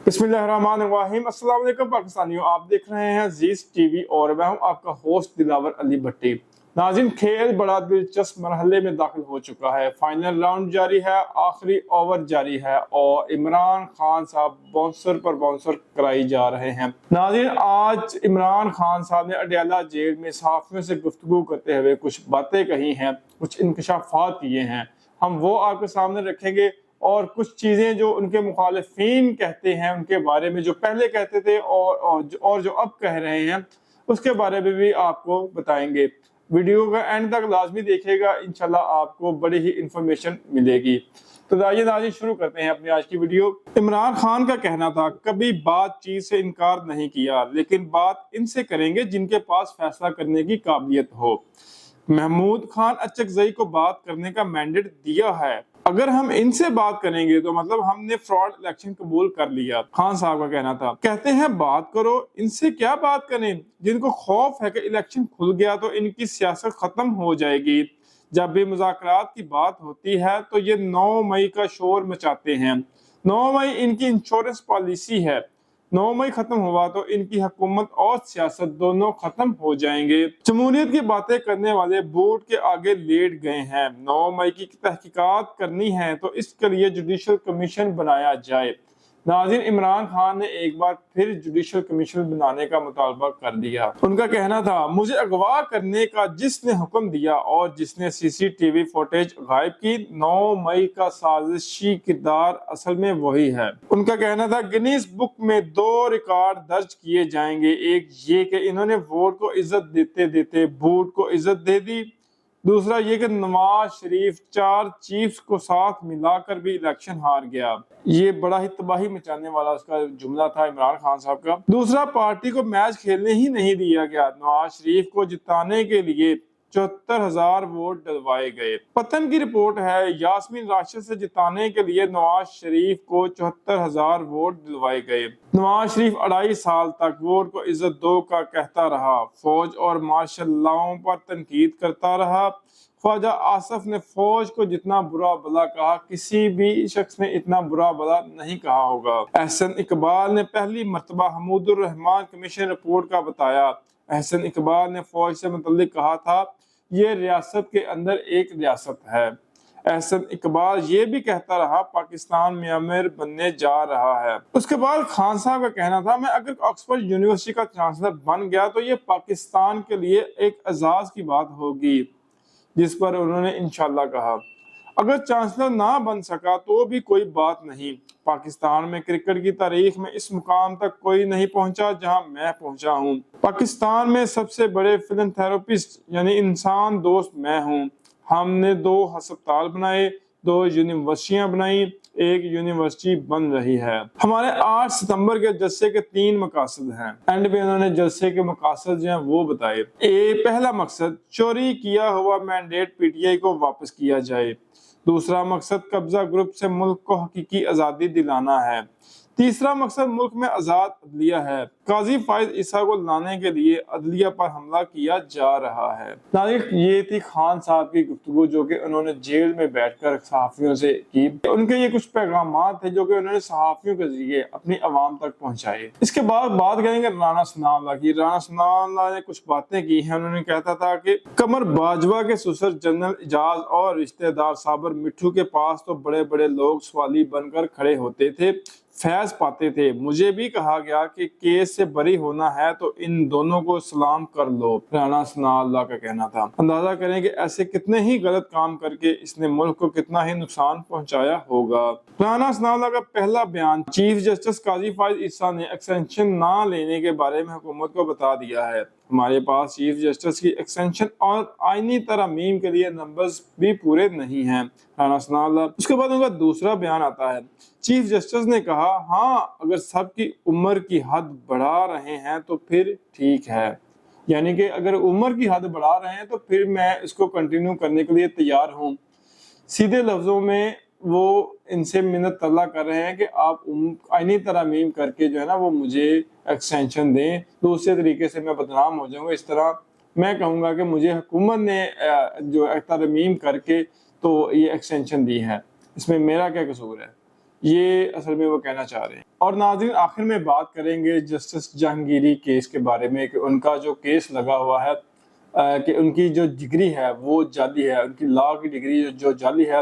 बिस्मिल्लाहिर्रहमानिर्रहीम। अस्सलाम वालेकुम पाकिस्तानियों, आप देख रहे हैं अजीज टीवी और मैं हूं आपका होस्ट दिलावर अली भट्टी। नाज़रीन, खेल बड़ा दिलचस्प मरहले में दाखिल हो चुका है। फाइनल राउंड जारी है, आखिरी ओवर जारी है और इमरान खान साहब बाउंसर पर बाउंसर कराई जा रहे हैं। नाज़रीन, आज इमरान खान साहब ने अडयाला जेल में सहाफ़ियों से गुफ्तगू करते हुए कुछ बातें कही हैं, कुछ इंकशाफात किए हैं। हम वो आपके सामने रखेंगे और कुछ चीजें जो उनके मुखालिफिन कहते हैं उनके बारे में, जो पहले कहते थे और जो अब कह रहे हैं, उसके बारे में भी आपको बताएंगे। वीडियो का एंड तक लाजमी देखिएगा, इंशाल्लाह आपको बड़ी ही इंफॉर्मेशन मिलेगी। तो आइए नाज़रीन शुरू करते हैं अपनी आज की वीडियो। इमरान खान का कहना था, कभी बातचीत से इनकार नहीं किया, लेकिन बात इनसे करेंगे जिनके पास फैसला करने की काबिलियत हो। महमूद खान अचकजई को बात करने का मैंडेट दिया है, अगर हम इनसे बात करेंगे तो मतलब हमने फ्रॉड इलेक्शन कबूल कर लिया। खान साहब का कहना था, कहते हैं बात करो, इनसे क्या बात करें, जिनको खौफ है कि इलेक्शन खुल गया तो इनकी सियासत खत्म हो जाएगी। जब भी मुज़ाकरात की बात होती है तो ये 9 मई का शोर मचाते हैं। 9 मई इनकी इंश्योरेंस पॉलिसी है। 9 मई खत्म हुआ तो इनकी हुकूमत और सियासत दोनों खत्म हो जाएंगे। जमहूरियत की बातें करने वाले बोर्ड के आगे लेट गए हैं। 9 मई की तहकीकात करनी है तो इसके लिए जुडिशल कमीशन बनाया जाए। नाज़रीन, इमरान खान ने एक बार फिर जुडिशल कमीशन बनाने का मुतालबा कर दिया। उनका कहना था, मुझे अगवा करने का जिसने हुक्म दिया और जिसने सीसीटीवी फुटेज गायब की, 9 मई का साजिशी किरदार असल में वही है। उनका कहना था, गिनीज बुक में 2 रिकॉर्ड दर्ज किए जाएंगे। एक ये कि इन्होंने वोट को इज्जत देते देते बूट को इज्जत दे दी। दूसरा ये कि नवाज शरीफ 4 चीफ्स को साथ मिलाकर भी इलेक्शन हार गया। ये बड़ा ही तबाही मचाने वाला उसका जुमला था इमरान खान साहब का। दूसरा, पार्टी को मैच खेलने ही नहीं दिया गया। नवाज शरीफ को जिताने के लिए 74,000 वोट डलवाए गए। पतन की रिपोर्ट है, यास्मीन राशिद से जिताने के लिए नवाज शरीफ को 74,000 वोट दिलवाए गए। नवाज शरीफ 2.5 साल तक वोट को इज्जत दो का कहता रहा, फौज और मार्शल लॉ पर तनकीद करता रहा। ख्वाजा आसफ ने फौज को जितना बुरा भला कहा, किसी भी शख्स ने इतना बुरा भला नहीं कहा होगा। एहसन इकबाल ने पहली मर्तबा हमीदुर रहमान कमीशन रिपोर्ट का बताया। एहसन इकबाल ने फौज से मुतल्लिक कहा था, ये रियासत के अंदर एक रियासत है। एहसन इकबाल ये भी कहता रहा, पाकिस्तान म्यांमार बनने जा रहा है। उसके बाद खान साहब का कहना था, मैं अगर ऑक्सफोर्ड यूनिवर्सिटी का चांसलर बन गया तो ये पाकिस्तान के लिए एक एजाज की बात होगी, जिस पर उन्होंने इंशाल्लाह कहा। अगर चांसलर ना बन सका तो भी कोई बात नहीं। पाकिस्तान में क्रिकेट की तारीख में इस मुकाम तक कोई नहीं पहुंचा जहां मैं पहुंचा हूं। पाकिस्तान में सबसे बड़े फिलैंथरोपिस्ट यानी इंसान दोस्त मैं हूं। हमने 2 अस्पताल बनाए, 2 यूनिवर्सिटियां बनाई, 1 यूनिवर्सिटी बन रही है। हमारे 8 सितंबर के जलसे के 3 मकासद हैं। एंड पे उन्होंने जलसे के मकासद जो हैं वो बताए। पहला मकसद, चोरी किया हुआ मैंडेट पीटीआई को वापस किया जाए। दूसरा मकसद, कब्जा ग्रुप से मुल्क को हकीकी आज़ादी दिलाना है। तीसरा मकसद, मुल्क में आज़ाद अदलिया है। काजी फाइज ईसा को लाने के लिए अदलिया पर हमला किया जा रहा है। नाज़रीन, ये थी खान साहब की गुफ्तगू जो कि उन्होंने जेल में बैठकर सहाफ़ियों से की। उनके ये कुछ पैगामात थे जो कि उन्होंने सहाफ़ियों के जरिए अपनी आवाम तक पहुंचाए। इसके बाद बात करेंगे राना सनाउल्लाह की। राना सनाउल्लाह ने कुछ बातें की हैं। उन्होंने कहता था कि कमर बाजवा के ससुर जनरल एजाज और रिश्तेदार साबर मिट्ठू के पास तो बड़े बड़े लोग सवाली बनकर खड़े होते थे, फैज पाते थे। मुझे भी कहा गया कि केस से बरी होना है तो इन दोनों को सलाम कर लो, राना सनाउल्लाह का कहना था। अंदाजा करें कि ऐसे कितने ही गलत काम करके इसने मुल्क को कितना ही नुकसान पहुंचाया होगा। राना सनाउल्लाह का पहला बयान, चीफ जस्टिस काजी फाइज ईसा ने एक्सटेंशन ना लेने के बारे में हुकूमत को बता दिया है। हमारे पास चीफ जस्टिस की एक्सटेंशन और आईनी तरमीम के लिए नंबर्स भी पूरे नहीं हैं, राना सनाउल्लाह। उसके बाद उनका दूसरा बयान आता है, चीफ जस्टिस ने कहा, हाँ अगर सबकी उम्र की हद बढ़ा रहे हैं तो फिर ठीक है, यानी कि अगर उम्र की हद बढ़ा रहे हैं तो फिर मैं इसको कंटिन्यू करने के लिए तैयार हूँ। सीधे लफ्जों में वो इनसे मिन्नत तल्ला कर रहे हैं कि आप आईनी तरमीम करके जो है ना वो मुझे एक्सटेंशन दें, दूसरे तरीके से मैं बदनाम हो जाऊंगा। इस तरह मैं कहूँगा कि मुझे हुकूमत ने जो तरमीम करके तो ये एक्सटेंशन दी है, इसमें मेरा क्या कसूर है। یہ اصل میں وہ کہنا چاہ رہے ہیں۔ اور ناظرین آخر میں بات کریں گے جسٹس جہانگیری کیس کے بارے میں کہ ان کا جو کیس لگا ہوا ہے کہ ان کی جو ڈگری ہے وہ جعلی ہے، ان کی لاء کی ڈگری جو جعلی ہے،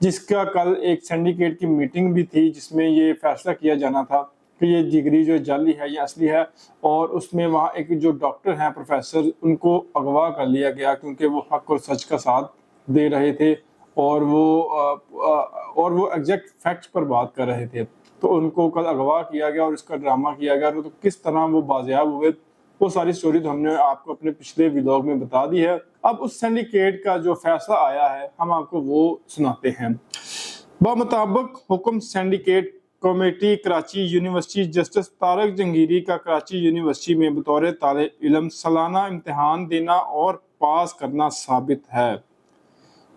جس کا کل ایک سینڈیکیٹ کی میٹنگ بھی تھی جس میں یہ فیصلہ کیا جانا تھا کہ یہ ڈگری جو جعلی ہے یہ اصلی ہے، اور اس میں وہاں ایک جو ڈاکٹر ہیں پروفیسر ان کو اغوا کر لیا گیا کیونکہ وہ حق اور سچ کا ساتھ دے رہے تھے اور وہ ایگزیکٹ فیکٹس پر بات کر رہے تھے، تو ان کو کل اغوا کیا گیا اور اس کا ڈرامہ کیا گیا۔ تو کس طرح وہ بازیاب ہوئے وہ ساری سٹوری تو ہم نے آپ کو اپنے پچھلے ویلاگ میں بتا دی ہے۔ اب اس سینڈیکیٹ کا جو فیصلہ آیا ہے ہم آپ کو وہ سناتے ہیں۔ بمطابق حکم سینڈیکیٹ committee Karachi university justice Tariq Jahangiri کا کراچی یونیورسٹی میں بطور طالب علم سالانہ امتحان دینا اور پاس کرنا ثابت ہے،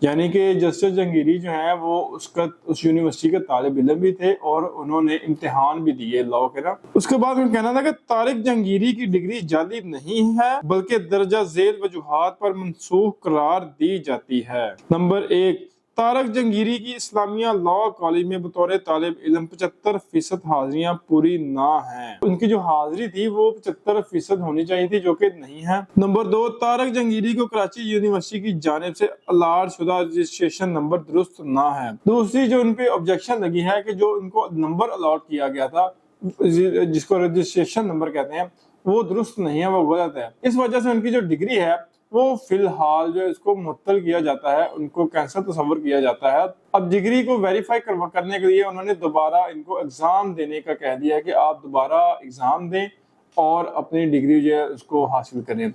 یعنی کہ جسٹس جہانگیری جو ہیں وہ اس یونیورسٹی کے طالب علم بھی تھے اور انہوں نے امتحان بھی دیے لاء کے نا۔ اس کے بعد ان کہنا تھا کہ طارق جہانگیری کی ڈگری جعلی نہیں ہے بلکہ درجہ ذیل وجوہات پر منسوخ قرار دی جاتی ہے۔ نمبر 1، طارق جہانگیری کی اسلامیہ لاء کالج میں بطور طالب علم 75% حاضریاں پوری نہ ہیں، ان کی جو حاضری تھی وہ 75% ہونی چاہیے تھی جو کہ نہیں ہے۔ نمبر 2، طارق جہانگیری کو کراچی یونیورسٹی کی جانب سے الاٹ شدہ رجسٹریشن نمبر درست نہ ہے۔ دوسری جو ان پہ آبجیکشن لگی ہے کہ جو ان کو نمبر الاٹ کیا گیا تھا جس کو رجسٹریشن نمبر کہتے ہیں وہ درست نہیں ہے، وہ غلط ہے۔ اس وجہ سے ان کی جو ڈگری ہے وہ فی الحال جو اس کو معطل کیا جاتا ہے، ان کو کینسل تصور کیا جاتا ہے۔ اب ڈگری کو ویریفائی کرنے کے لیے انہوں نے دوبارہ ان کو ایگزام دینے کا کہہ دیا ہے کہ آپ دوبارہ ایگزام دیں اور اپنی ڈگری جو ہے اس کو حاصل کریں۔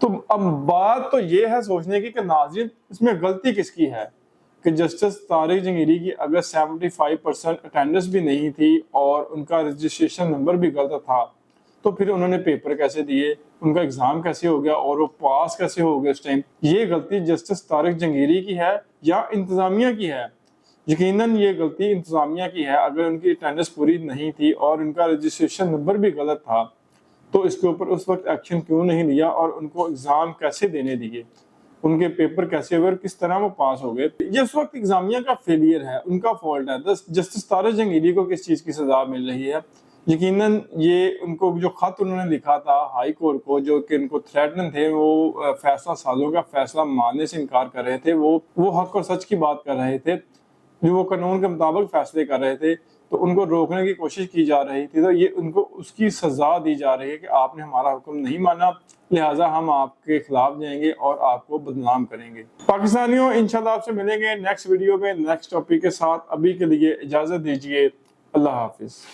تو اب بات تو یہ ہے سوچنے کی کہ ناظرین اس میں غلطی کس کی ہے کہ جسٹس طارق جہانگیری کی اگر 75% اٹینڈنس بھی نہیں تھی اور ان کا رجسٹریشن نمبر بھی غلط تھا تو پھر انہوں نے پیپر کیسے دیے، ان کا ایگزام کیسے ہو گیا اور وہ پاس کیسے ہو گئے اس ٹائم؟ یہ غلطی جسٹس طارق جہانگیری کی ہے یا انتظامیہ کی ہے؟ یقیناً یہ غلطی انتظامیہ کی ہے۔ اگر ان کی اٹینڈنس پوری نہیں تھی اور ان کا رجسٹریشن نمبر بھی غلط تھا تو اس کے اوپر اس وقت ایکشن کیوں نہیں لیا اور ان کو ایگزام کیسے دینے دیے، ان کے پیپر کیسے ہوئے اور کس طرح وہ پاس ہو گئے؟ یہ اس وقت ایگزامیہ کا فیلئر ہے، ان کا فالٹ ہے۔ جسٹس طارق جہانگیری کو کس چیز کی سزا مل رہی ہے؟ یقیناً یہ ان کو جو خط انہوں نے لکھا تھا ہائی کورٹ کو جو کہ ان کو تھریٹن تھے، وہ فیصلہ سازوں کا فیصلہ ماننے سے انکار کر رہے تھے، وہ حق اور سچ کی بات کر رہے تھے، جو وہ قانون کے مطابق فیصلے کر رہے تھے، تو ان کو روکنے کی کوشش کی جا رہی تھی، تو یہ ان کو اس کی سزا دی جا رہی ہے کہ آپ نے ہمارا حکم نہیں مانا لہٰذا ہم آپ کے خلاف جائیں گے اور آپ کو بدنام کریں گے۔ پاکستانیوں انشاءاللہ آپ سے ملیں گے نیکسٹ ویڈیو میں نیکسٹ ٹاپک کے ساتھ، ابھی کے لیے اجازت دیجیے، اللہ حافظ۔